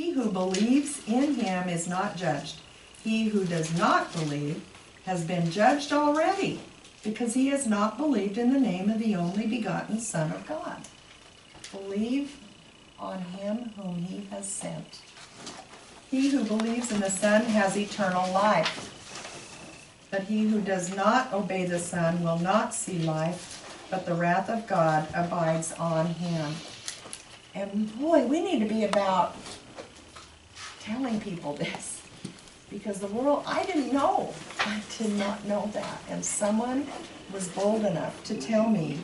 He who believes in him is not judged. He who does not believe has been judged already, because he has not believed in the name of the only begotten Son of God. Believe on him whom he has sent. He who believes in the Son has eternal life. But he who does not obey the Son will not see life, but the wrath of God abides on him. And boy, we need to be about telling people this. Because the world, I didn't know. I did not know that. And someone was bold enough to tell me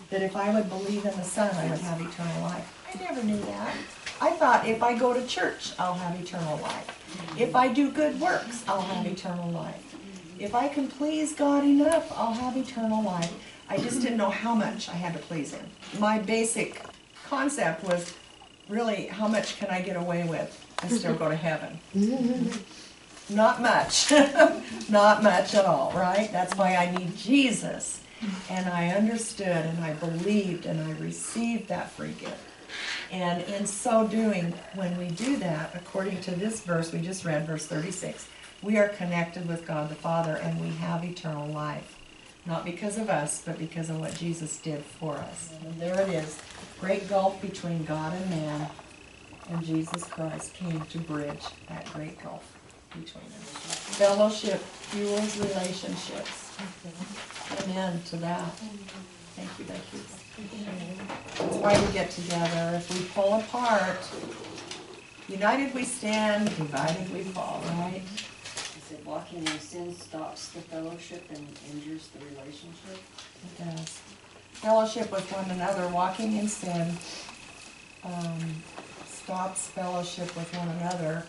that if I would believe in the Son, I would have eternal life. I never knew that. I thought if I go to church, I'll have eternal life. If I do good works, I'll have eternal life. If I can please God enough, I'll have eternal life. I just didn't know how much I had to please him. My basic concept was really, how much can I get away with and still go to heaven? Not much. Not much at all, right? That's why I need Jesus. And I understood and I believed and I received that free gift. And in so doing, when we do that, according to this verse we just read, verse 36, we are connected with God the Father and we have eternal life. Not because of us, but because of what Jesus did for us. And there it is. Great gulf between God and man. And Jesus Christ came to bridge that great gulf between us. Fellowship fuels relationships. Amen to that. Thank you, Becky. That's why we get together. If we pull apart, united we stand, divided we fall, right? Walking in sin stops the fellowship and injures the relationship. It does. Fellowship with one another, walking in sin, stops fellowship with one another,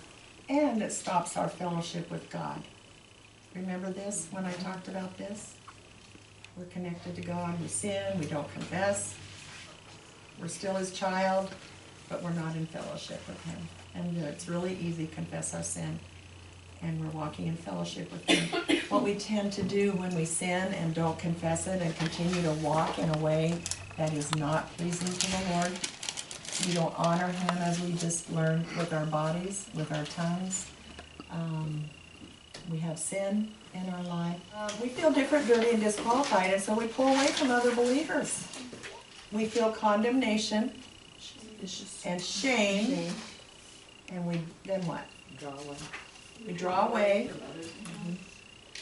and it stops our fellowship with God. Remember this when I talked about this? We're connected to God. We sin, we don't confess. We're still his child, but we're not in fellowship with him. And it's really easy to confess our sin. And we're walking in fellowship with him. What we tend to do when we sin and don't confess it and continue to walk in a way that is not pleasing to the Lord, we don't honor him as we just learned with our bodies, with our tongues. We have sin in our life. We feel different, dirty, and disqualified, and so we pull away from other believers. We feel condemnation and shame, and we then what? Draw away. We draw away,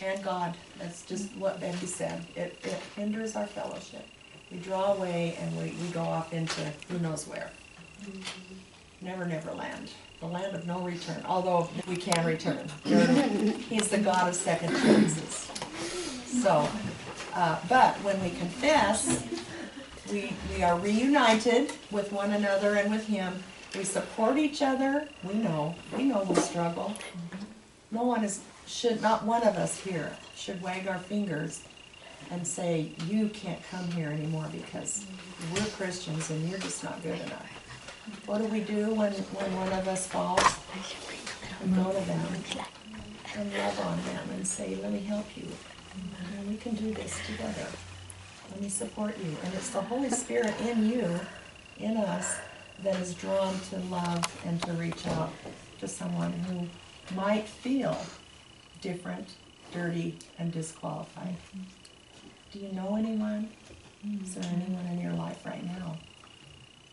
and God, that's just what Becky said. It hinders our fellowship. We draw away and we go off into who knows where. Never, never land. The land of no return, although we can return. He's the God of second chances. So, but when we confess, we are reunited with one another and with him. We support each other. We know we struggle. No one not one of us here should wag our fingers and say, you can't come here anymore because we're Christians and you're just not good enough. What do we do when one of us falls? We go to them and love on them and say, let me help you. And we can do this together. Let me support you. And it's the Holy Spirit in you, in us, that is drawn to love and to reach out to someone who might feel different, dirty, and disqualified. Do you know anyone? Is there anyone in your life right now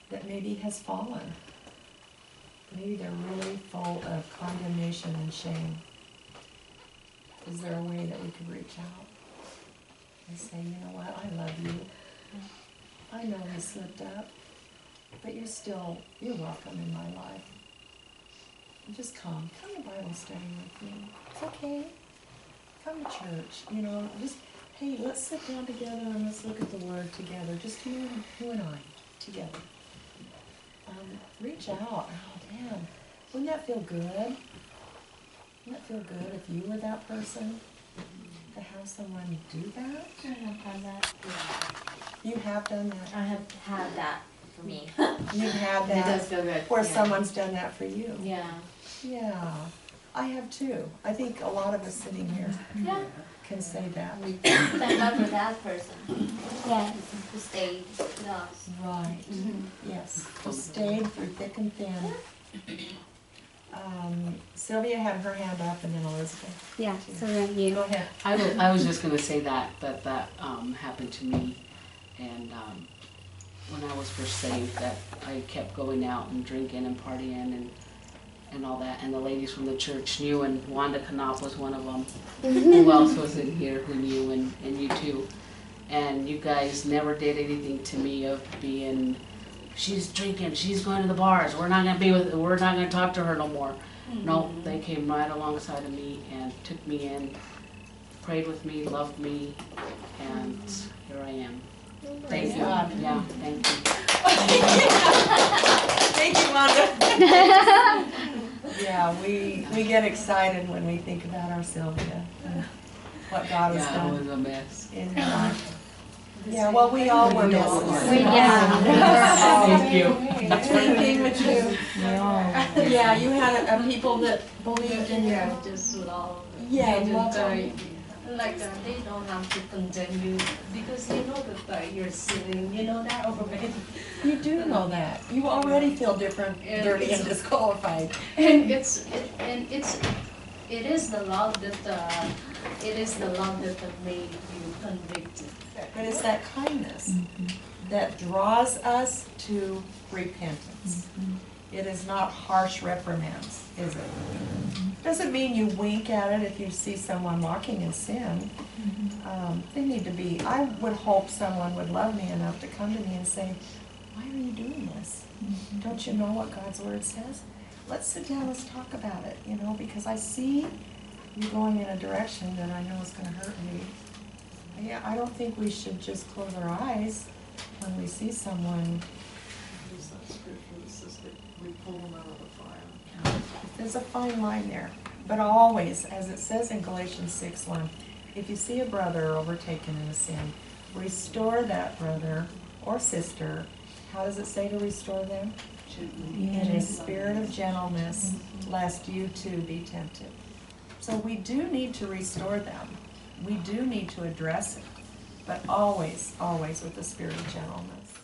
that maybe has fallen? Maybe they're really full of condemnation and shame. Is there a way that we could reach out and say, you know what, I love you. I know you slipped up, but you're welcome in my life. Just come to Bible study with me. It's okay. Come to church, just, hey, let's sit down together and let's look at the Word together. Just you and I together. Reach out. Oh, man. Wouldn't that feel good? Wouldn't that feel good if you were that person? To have someone do that? I have had that. You have done that? I have had that for me. You've had that? It does feel good. Where yeah. someone's done that for you? Yeah. Yeah. I have too. I think a lot of us sitting here can say that. Thank God for that person. Yeah. Who stayed with us. Right. Yes. Who stayed through thick and thin. Sylvia had her hand up, and then Elizabeth. Yeah, so then you. Go ahead. I was just gonna say that happened to me, and when I was first saved, that I kept going out and drinking and partying and all that, and the ladies from the church knew, and Wanda Knopf was one of them. Who else was in here who knew, and you too, and you guys never did anything to me of being, she's drinking, she's going to the bars, we're not gonna talk to her no more. No, they came right alongside of me and took me in, prayed with me, loved me, and here I am. Thank you. God. Yeah, thank you. Thank you, Wanda. Yeah, we get excited when we think about our Sylvia and what God has Yeah, it was done a mess. in her life. Yeah, well, we all were messes. Thank you. Thinking with you. Yeah, you had a people that believed in you. Yeah, just love. Yeah, They love just, her. they don't have to condemn you because you know that you're sinning. You know that already. You do know that. You already feel different, And dirty, it's- and disqualified. And it is the love that made you convicted. But it's that kindness that draws us to repentance. It is not harsh reprimands, is it? Doesn't mean you wink at it if you see someone walking in sin. They need to be, I would hope someone would love me enough to come to me and say, why are you doing this? Don't you know what God's word says? Let's sit down, let's talk about it, you know, because I see you going in a direction that I know is going to hurt me. Yeah, I don't think we should just close our eyes when we see someone. Use that scripture that says that we pull them out of the fire. There's a fine line there. But always, as it says in Galatians 6:1, if you see a brother overtaken in a sin, restore that brother or sister. How does it say to restore them? In a spirit of gentleness, lest you too be tempted. So we do need to restore them. We do need to address it, but always, always with the spirit of gentleness.